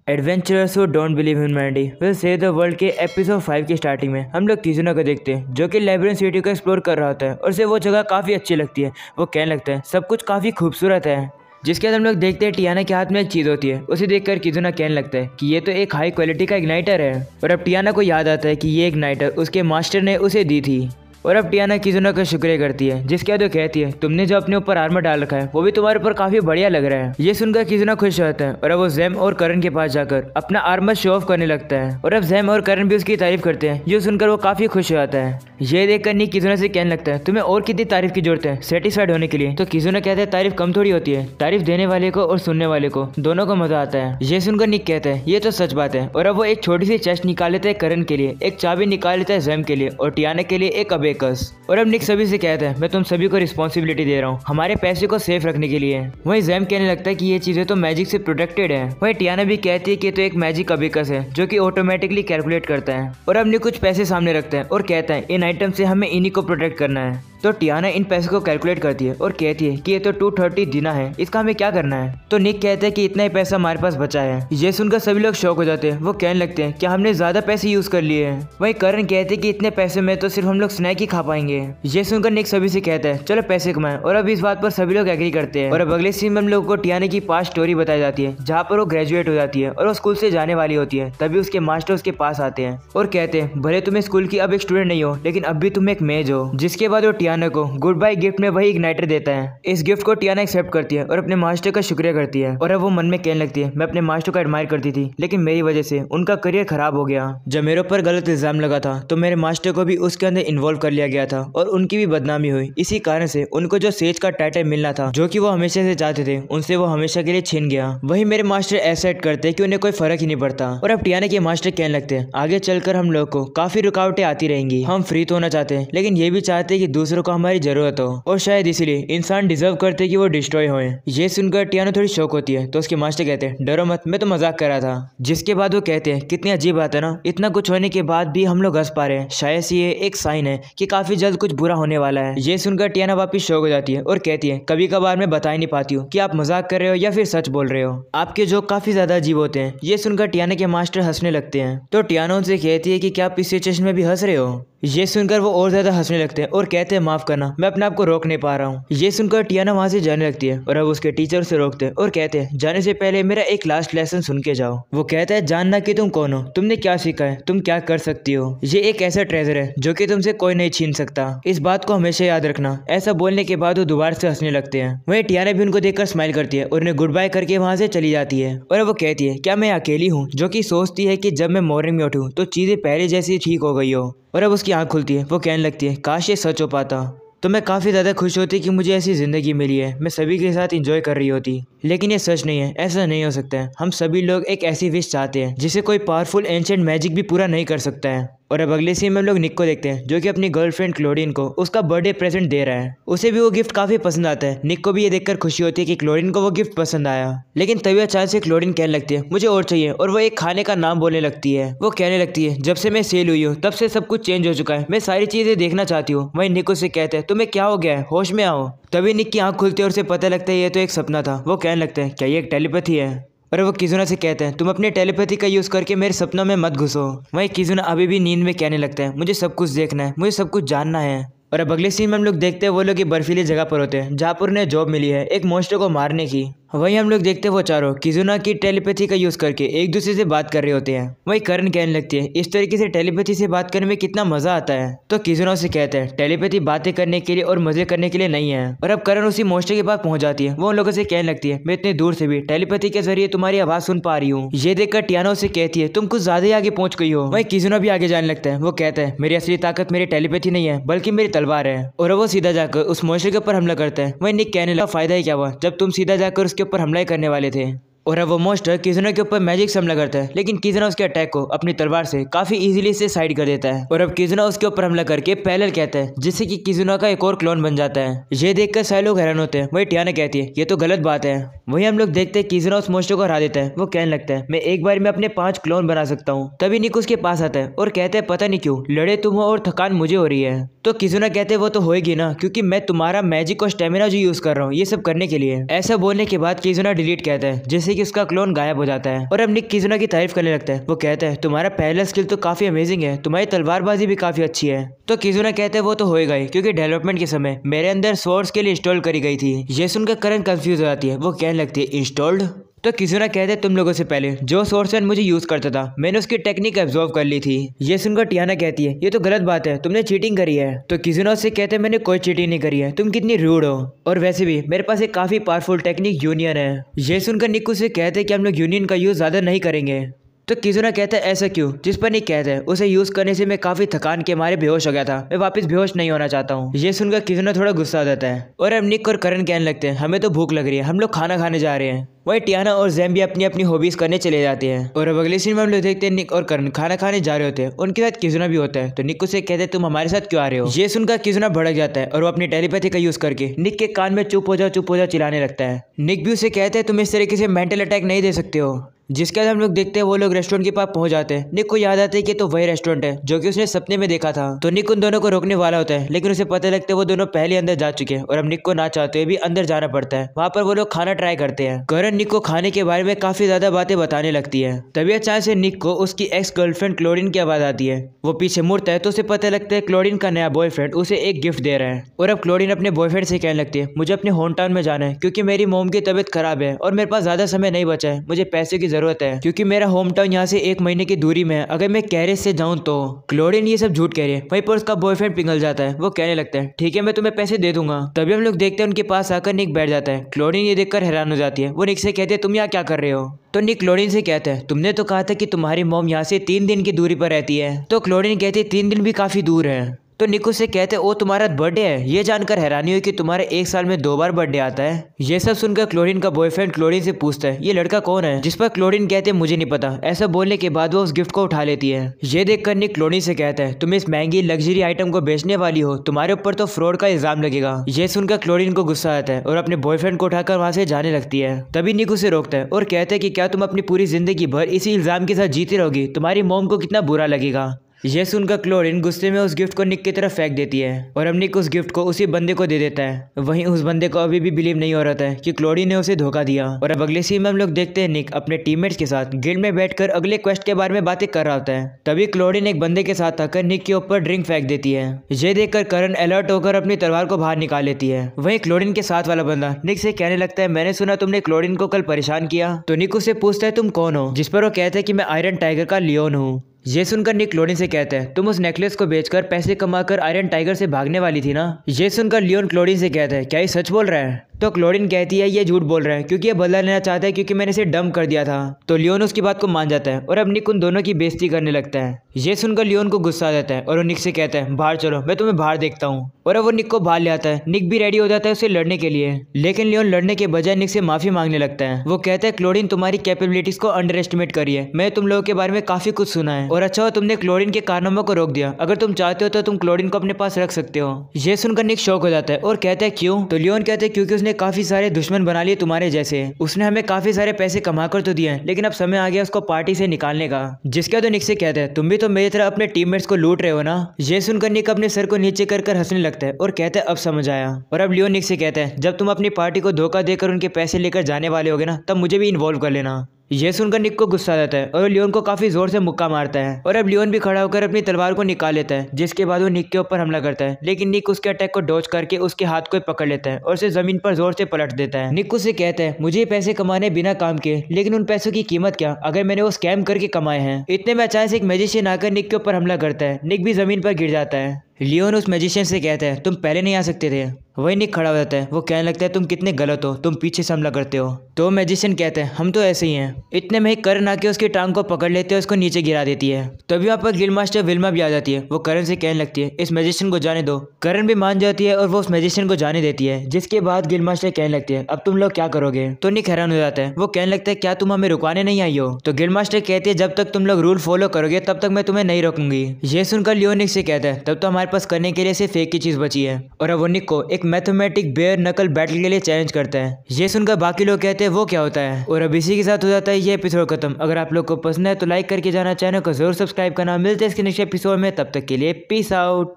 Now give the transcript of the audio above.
Adventurers who don't believe in humanity will save the world के episode 5 की starting में हम लोग किजुना को देखते हैं जो कि लेब्रिंथ सिटी को एक्सप्लोर कर रहा होता है और उसे वो जगह काफ़ी अच्छी लगती है। वो कहने लगता है सब कुछ काफ़ी खूबसूरत है। जिसके बाद हम लोग देखते हैं टियाना के हाथ में एक चीज़ होती है। उसे देखकर किजुना कहने लगता है कि ये तो एक हाई क्वालिटी का इग्नाइटर है। और अब टियाना को याद आता है कि ये इग्नाइटर उसके मास्टर ने उसे दी थी। और अब टियाना किजुना का शुक्रिया करती है, जिसके बाद वो कहती है तुमने जो अपने ऊपर आर्मर डाल रखा है वो भी तुम्हारे ऊपर काफी बढ़िया लग रहा है। ये सुनकर किजुना खुश होता है और अब वो जैम और करण के पास जाकर अपना आर्मर शो ऑफ करने लगता है। और अब जैम और करण भी उसकी तारीफ करते हैं। ये सुनकर वो काफी खुश हो जाता है। ये देखकर निक किजुना से कहने लगता है तुम्हें और कितनी तारीफ की जरूरत है सेटिस्फाइड होने के लिए। तो किजुना कहता है तारीफ कम थोड़ी होती है, तारीफ देने वाले को और सुनने वाले को दोनों को मजा आता है। ये सुनकर निक कहता है ये तो सच बात है। और अब वो एक छोटी सी चेस्ट निकाल लेता है करण के लिए, एक चाबी निकाल लेता है जैम के लिए और टियाना के लिए एक अबेकस। और अब निक सभी से कहता है मैं तुम सभी को रिस्पॉन्सिबिलिटी दे रहा हूँ हमारे पैसे को सेफ रखने के लिए। वहीं जैम कहने लगता है कि ये चीजें तो मैजिक से प्रोटेक्टेड है। वहीं टियाना भी कहती है कि तो एक मैजिक अबेकस है जो कि ऑटोमेटिकली कैलकुलेट करता है। और अब निक कुछ पैसे सामने रखता है और कहता है इन आइटम से हमें इन्हीं को प्रोटेक्ट करना है। तो टियाना इन पैसों को कैलकुलेट करती है और कहती है कि ये तो 230 दिना है, इसका हमें क्या करना है। तो निक कहता है कि इतना ही पैसा हमारे पास बचा है। ये सुनकर सभी लोग शॉक हो जाते हैं। वो कहने लगते हैं कि हमने ज्यादा पैसे यूज कर लिए हैं। वहीं करण कहते हैं कि इतने पैसे में तो सिर्फ हम लोग स्नैक ही खा पाएंगे। ये सुनकर निक सभी से कहता है चलो पैसे कमाएं। और अब इस बात पर सभी लोग एग्री करते हैं। और अब अगले सीन में हम लोग को टियाना की पास्ट स्टोरी बताई जाती है जहाँ पर वो ग्रेजुएट हो जाती है और वो स्कूल से जाने वाली होती है। तभी उसके मास्टर उसके पास आते हैं और कहते हैं भले तुम्हें स्कूल की अब एक स्टूडेंट नहीं हो लेकिन अब भी तुम एक मेज हो। जिसके बाद वो टियाना को गुड बाय गिफ्ट में वही इग्नाइटर देता है। इस गिफ्ट को टियाना एक्सेप्ट करती है और अपने मास्टर का शुक्रिया करती है। और अब वो मन में कहने लगती है मैं अपने मास्टर को एडमायर करती थी लेकिन मेरी वजह से उनका करियर खराब हो गया। जब मेरे ऊपर गलत इल्जाम लगा था तो मेरे मास्टर को भी उसके अंदर इन्वॉल्व कर लिया गया था और उनकी भी बदनामी हुई। इसी कारण से उनको जो सेज का टाइटल मिलना था जो कि वो हमेशा से चाहते थे उनसे वो हमेशा के लिए छीन गया। वही मेरे मास्टर ऐसा एक्ट करते कि उन्हें कोई फर्क ही नहीं पड़ता। और अब टियाना के मास्टर कहने लगते हैं आगे चलकर हम लोग को काफी रुकावटें आती रहेंगी। हम फ्री तो होना चाहते हैं लेकिन ये भी चाहते हैं कि दूसरों को हमारी जरूरत हो और शायद इसलिए इंसान डिजर्व करते हैं कि वो डिस्ट्रॉय होए। ये सुनकर टियाना थोड़ी शौक होती है तो उसके मास्टर कहते हैं डरो मत, मैं तो मजाक कर रहा था। जिसके बाद वो कहते हैं कितनी अजीब बात है ना, इतना कुछ होने के बाद भी हम लोग हंस पा रहे हैं, शायद से ये एक साइन है कि काफी जल्द कुछ बुरा होने वाला है। ये सुनकर टियाना वापिस शौक हो जाती है और कहती है कभी कभार मैं बता ही नहीं पाती हूँ कि आप मजाक कर रहे हो या फिर सच बोल रहे हो, आपके जोक काफी ज्यादा अजीब होते हैं। ये सुनकर टियाना के मास्टर हंसने लगते हैं तो टियाना उनसे कहती है कि क्या आप इस सिचुएशन में भी हंस रहे हो। ये सुनकर वो और ज्यादा हंसने लगते हैं और कहते हैं माफ करना, मैं अपने आप को रोक नहीं पा रहा हूँ। ये सुनकर टियाना वहां से जाने लगती है और अब उसके टीचर उसे रोकते हैं और कहते हैं जाने से पहले मेरा एक लास्ट लेसन सुन के जाओ। वो कहता है जानना कि तुम कौन हो, तुमने क्या सीखा है, तुम क्या कर सकती हो। ये एक ऐसा ट्रेजर है जो कि तुमसे कोई नहीं छीन सकता, इस बात को हमेशा याद रखना। ऐसा बोलने के बाद वो दोबारा से हंसने लगते हैं। वहीं टियाना भी उनको देखकर स्माइल करती है और उन्हें गुड बाय करके वहां से चली जाती है। और अब वो कहती है क्या मैं अकेली हूँ जो कि सोचती है कि जब मैं मॉर्निंग में उठूँ तो चीजें पहले जैसी ठीक हो गई हो। और अब उसकी आंख खुलती है। वो कहने लगती है काश ये सच हो पाता तो मैं काफ़ी ज़्यादा खुश होती कि मुझे ऐसी ज़िंदगी मिली है, मैं सभी के साथ एंजॉय कर रही होती। लेकिन ये सच नहीं है, ऐसा नहीं हो सकता है। हम सभी लोग एक ऐसी विश चाहते हैं जिसे कोई पावरफुल एंशिएंट मैजिक भी पूरा नहीं कर सकता है। और अब अगले सीन में हम लोग निक को देखते हैं जो कि अपनी गर्लफ्रेंड क्लोरीन को उसका बर्थडे प्रेजेंट दे रहा है। उसे भी वो गिफ्ट काफ़ी पसंद आता है। निक को भी ये देखकर खुशी होती है कि क्लोरीन को वो गिफ्ट पसंद आया। लेकिन तभी अचानक से क्लोरीन कहने लगती है मुझे और चाहिए और वो एक खाने का नाम बोलने लगती है। वो कहने लगती है जब से मैं सेल हुई हूँ तब से सब कुछ चेंज हो चुका है, मैं सारी चीज़ें देखना चाहती हूँ। वहीं निक उसे कहते हैं तुम्हें क्या हो गया है, होश में आओ। तभी निक की आंख खुलती है और उसे पता लगता है ये तो एक सपना था। वो कहने लगते हैं क्या ये एक टेलीपैथी है। और वो किजुना से कहते हैं तुम अपने टेलीपैथी का यूज करके मेरे सपनों में मत घुसो। वहीं किजुना अभी भी नींद में कहने लगता है मुझे सब कुछ देखना है, मुझे सब कुछ जानना है। और अब अगले सीन में हम लोग देखते हैं वो लोग एक बर्फीली जगह पर होते हैं जहाँ पर उन्हें जॉब मिली है एक मॉन्स्टर को मारने की। वहीं हम लोग देखते हैं वो चारों किजुना की टेलीपैथी का यूज करके एक दूसरे से बात कर रहे होते हैं। वहीं करण कहने लगती है इस तरीके से टेलीपैथी से बात करने में कितना मजा आता है। तो किजुना उसे कहता है टेलीपैथी बातें करने के लिए और मजे करने के लिए नहीं है। और अब करण उसी मॉन्स्टर के पास पहुंच जाती है। वो उन लोगों से कहने लगती है मैं इतनी दूर से भी टेलीपैथी के जरिए तुम्हारी आवाज सुन पा रही हूँ। ये देखकर टियाना उसे कहती है तुम कुछ ज्यादा ही आगे पहुंच गई हो। वहीं किजुना भी आगे जाने लगता है। वो कहता है मेरी असली ताकत मेरी टेलीपैथी नहीं है बल्कि मेरी तलवार है। और वो सीधा जाकर उस मॉन्स्टर के ऊपर हमला करता है। वहीं निक कहने लगा फायदा ही क्या हुआ जब तुम सीधा जाकर उसके ऊपर हमला करने वाले थे। और अब वो मॉन्स्टर किजुना के ऊपर मैजिक से हमला करता है लेकिन किजुना उसके अटैक को अपनी तलवार से काफी इजीली से साइड कर देता है। और अब किजुना उसके ऊपर हमला करके पैरेलल कहता है जिससे कि किजुना का एक और क्लोन बन जाता है। ये देखकर सारे लोग हैरान होते हैं। वही टियाना कहती है ये तो गलत बात है। वहीं हम लोग देखते हैं किजुना उस मॉन्स्टर को हरा देता है। वो कहने लगता है मैं एक बार में अपने 5 क्लोन बना सकता हूँ। तभी निक उसके पास आता है और कहते हैं पता नहीं क्यों लड़े तुम हो और थकान मुझे हो रही है। तो किजुना कहते हैं वो तो होएगी ना क्योंकि मैं तुम्हारा मैजिक और स्टेमिना जो यूज कर रहा हूँ ये सब करने के लिए। ऐसा बोलने के बाद किजुना डिलीट कहता है जिससे कि उसका क्लोन गायब हो जाता है। और अब निक किजुना की तारीफ करने लगता है। वो कहता है तुम्हारा पहला स्किल तो काफी अमेजिंग है, तुम्हारी तलवारबाजी भी काफी अच्छी है। तो किजुना कहते हैं वो तो होएगा ही, क्योंकि डेवलपमेंट के समय मेरे अंदर सोर्स के लिए इंस्टॉल करी गई थी। ये सुनकर करण कंफ्यूज हो जाती है। वो कहने लगती है इंस्टॉल्ड? तो किजुना कहते हैं तुम लोगों से पहले जो सोर्समैन मुझे यूज करता था मैंने उसकी टेक्निक एब्जॉर्व कर ली थी। ये सुनकर टियाना कहती है ये तो गलत बात है, तुमने चीटिंग करी है। तो किजुना उससे कहते हैं मैंने कोई चीटिंग नहीं करी है, तुम कितनी रूड हो, और वैसे भी मेरे पास एक काफी पावरफुल टेक्निक यूनियन है। ये सुनकर निक उससे कहते हैं कि हम लोग यूनियन का यूज ज्यादा नहीं करेंगे। तो किजुना कहता है ऐसा क्यों? जिस पर निक कहता है उसे यूज करने से मैं काफी थकान के मारे बेहोश हो गया था, मैं वापस बेहोश नहीं होना चाहता हूँ। ये सुनकर किजुना थोड़ा गुस्सा हो जाता है और अब निक और करण कहने लगते हैं हमें तो भूख लग रही है, हम लोग खाना खाने जा रहे हैं। वही टियाना और जैम भी अपनी अपनी हॉबीज करने चले जाते हैं। और अब अगले सीन में हम लोग देखते हैं निक और करण खाना खाने जा रहे होते हैं, उनके साथ किजुना भी होता है। तो निक उसे कहते हैं तुम हमारे साथ क्यों आ रहे हो? ये सुनकर किजुना भड़क जाता है और वो अपनी टेलीपैथी का यूज करके निक के कान में चुप हो जाओ चिल्लाने लगता है। निक भी उसे कहते हैं तुम इस तरीके से मेंटल अटैक नहीं दे सकते हो। जिसके बाद हम लोग देखते हैं वो लोग रेस्टोरेंट के पास पहुंच जाते हैं। निक को याद आता है कि तो वही रेस्टोरेंट है जो कि उसने सपने में देखा था। तो निक उन दोनों को रोकने वाला होता है, लेकिन उसे पता लगता है वो दोनों पहले अंदर जा चुके हैं और अब निक को ना चाहते हुए भी अंदर जाना पड़ता है। वहाँ पर वो लोग खाना ट्राई करते हैं। करण निक को खाने के बारे में काफी ज्यादा बातें बताने लगती है। तभी अचानक से निक को उसकी एक्स गर्लफ्रेंड क्लोरीन की आवाज आती है। वो पीछे मुड़ता है तो उसे पता लगता है क्लोरीन का नया बॉयफ्रेंड उसे एक गिफ्ट दे रहा है। और अब क्लोरीन अपने बॉयफ्रेंड से कहने लगती है मुझे अपने होम टाउन में जाना है क्योंकि मेरी मोम की तबीयत खराब है और मेरे पास ज्यादा समय नहीं बचा है, मुझे पैसे की जरूरत है क्योंकि मेरा होम टाउन यहाँ से 1 महीने की दूरी में है, अगर मैं कैरेज से जाऊँ तो। क्लोरीन ये सब झूठ कह रही है। वहीं पर उसका बॉयफ्रेंड पिघल जाता है। वो कहने लगता है ठीक है मैं तुम्हें पैसे दे दूंगा। तभी हम लोग देखते हैं उनके पास आकर निक बैठ जाता है। क्लोरीन ये देखकर हैरान हो जाती है। वो निक से कहते हैं तुम यहाँ क्या कर रहे हो? तो निक क्लोरीन से कहता है तुमने तो कहा था कि तुम्हारी मॉम यहाँ से 3 दिन की दूरी पर रहती है। तो क्लोरीन कहती है 3 दिन भी काफी दूर है। तो निक उससे कहते ओ तुम्हारा बर्थडे है। ये जानकर हैरानी हुई कि तुम्हारे 1 साल में 2 बार बर्थडे आता है। ये सब सुनकर क्लोरीन का बॉयफ्रेंड क्लोरीन से पूछता है ये लड़का कौन है? जिस पर क्लोरीन कहते हैं मुझे नहीं पता। ऐसा बोलने के बाद वो उस गिफ्ट को उठा लेती है। ये देखकर निक क्लोरीन से कहता है तुम इस महंगी लग्जरी आइटम को बेचने वाली हो, तुम्हारे ऊपर तो फ्रॉड का इल्जाम लगेगा। ये सुनकर क्लोरीन को गुस्सा आता है और अपने बॉयफ्रेंड को उठाकर वहां से जाने लगती है। तभी निक उसे रोकता है और कहता है कि क्या तुम अपनी पूरी जिंदगी भर इसी इल्जाम के साथ जीती रहोगी? तुम्हारी मॉम को कितना बुरा लगेगा। ये सुनकर क्लोरीन गुस्से में उस गिफ्ट को निक की तरफ फेंक देती है और अब निक उस गिफ्ट को उसी बंदे को दे देता है। वहीं उस बंदे को अभी भी बिलीव नहीं हो रहा था कि क्लोरीन ने उसे धोखा दिया। और अब अगले सीन में हम लोग देखते हैं निक अपने टीममेट्स के साथ गिल्ड में बैठकर अगले क्वेस्ट के बारे में बातें कर रहा होता है। तभी क्लोरीन एक बंदे के साथ आकर निक के ऊपर ड्रिंक फेंक देती है। ये देखकर करण अलर्ट होकर अपनी तलवार को बाहर निकाल लेती है। वहीं क्लोरीन के साथ वाला बंदा निक से कहने लगता है मैंने सुना तुमने क्लोरीन को कल परेशान किया। तो निक उससे पूछता है तुम कौन हो? जिस पर वो कहता है कि मैं आयरन टाइगर का लियोन हूँ। ये सुनकर निक क्लोरीन से कहता है तुम उस नेकलेस को बेचकर पैसे कमाकर आयरन टाइगर से भागने वाली थी ना। ये सुनकर लियोन क्लोरीन से कहता है क्या ये सच बोल रहा है? तो क्लोरीन कहती है ये झूठ बोल रहा है क्योंकि ये बदला लेना चाहता है क्योंकि मैंने इसे डंप कर दिया था। तो लियोन उसकी बात को मान जाता है और अब निक उन दोनों की बेइज्जती करने लगता है। ये सुनकर लियोन को गुस्सा आ जाता है और वो निक से कहता है बाहर चलो, मैं तुम्हें बाहर देखता हूँ। और अब वो निक को बाहर ले आता है। निक भी रेडी हो जाता है उससे लड़ने के लिए, लेकिन लियोन लड़ने के बजाय निक से माफी मांगने लगता है। वो कहता है क्लोरीन तुम्हारी कैपेबिलिटीज को अंडर एस्टिमेट करिए, मैं तुम लोगों के बारे में काफी कुछ सुना है और अच्छा हो तुमने क्लोरीन के कारनामों को रोक दिया। अगर तुम चाहते हो तो तुम क्लोरीन को अपने पास रख सकते हो। ये सुनकर निक शॉक हो जाता है और कहता है क्यों? तो लियोन कहता है क्योंकि उसने काफी सारे दुश्मन बना लिए तुम्हारे जैसे। उसने हमें काफी सारे पैसे कमा कर तो दिए हैं, लेकिन अब समय आ गया उसको पार्टी से निकालने का। जिसका तो निक से कहता है तुम भी तो मेरी तरह अपने टीममेट्स को लूट रहे हो ना। ये सुनकर निक अपने सर को नीचे कर हंसने लगता है और कहता है अब समझ आया। और अब लियोन निक से कहता है जब तुम अपनी पार्टी को धोखा देकर उनके पैसे लेकर जाने वाले होगे ना, तब मुझे भी इन्वॉल्व कर लेना। ये सुनकर निक को गुस्सा आ जाता है और लियोन को काफी जोर से मुक्का मारता है। और अब लियोन भी खड़ा होकर अपनी तलवार को निकाल लेता है, जिसके बाद वो निक के ऊपर हमला करता है। लेकिन निक उसके अटैक को डॉज करके उसके हाथ को पकड़ लेता है और उसे जमीन पर जोर से पलट देता है। निक उससे कहता है मुझे पैसे कमाने बिना काम के, लेकिन उन पैसों की कीमत क्या अगर मैंने वो स्कैम करके कमाए हैं। इतने में अचानक से एक मैजिशियन आकर निक के ऊपर हमला करता है। निक भी जमीन पर गिर जाता है। लियोन उस मैजिशियन से कहता है तुम पहले नहीं आ सकते थे। वही निक खड़ा हो जाता है। वो कहने लगता है तुम कितने गलत हो, तुम पीछे से हमला करते हो। तो मैजिशियन कहते हैं हम तो ऐसे ही हैं। इतने में ही करण आके उसकी टांग को पकड़ लेते हैं, उसको नीचे गिरा देती है। तभी वहाँ पर गिल्ड मास्टर विल्मा भी आ जाती है। वो करण से कहने लगती है इस मैजिशियन को जाने दो। करण भी मान जाती है और वो उस मैजिशियन को जाने देती है। जिसके बाद गिल्ड मास्टर कहने लगती है अब तुम लोग क्या करोगे? तो निक हैरान हो जाता है। वो कहने लगता है क्या तुम हमें रुकाने नहीं आई हो? तो गिल्ड मास्टर कहती है जब तक तुम लोग रूल फॉलो करोगे तब तक मैं तुम्हें नहीं रोकूंगी। ये सुनकर लियोन निक से कहता है तब तो हमारे पास करने के लिए सिर्फ एक ही चीज बची है। और अब वो निक को एक मैथमेटिक बेयर नकल बैटल के लिए चैलेंज करता है। ये सुनकर बाकी लोग कहते हैं वो क्या होता है। और अब इसी के साथ हो जाता है ये एपिसोड खत्म। अगर आप लोग को पसंद है तो लाइक करके जाना, चैनल को जरूर सब्सक्राइब करना। मिलते हैं इसके नेक्स्ट एपिसोड में, तब तक के लिए पीस आउट।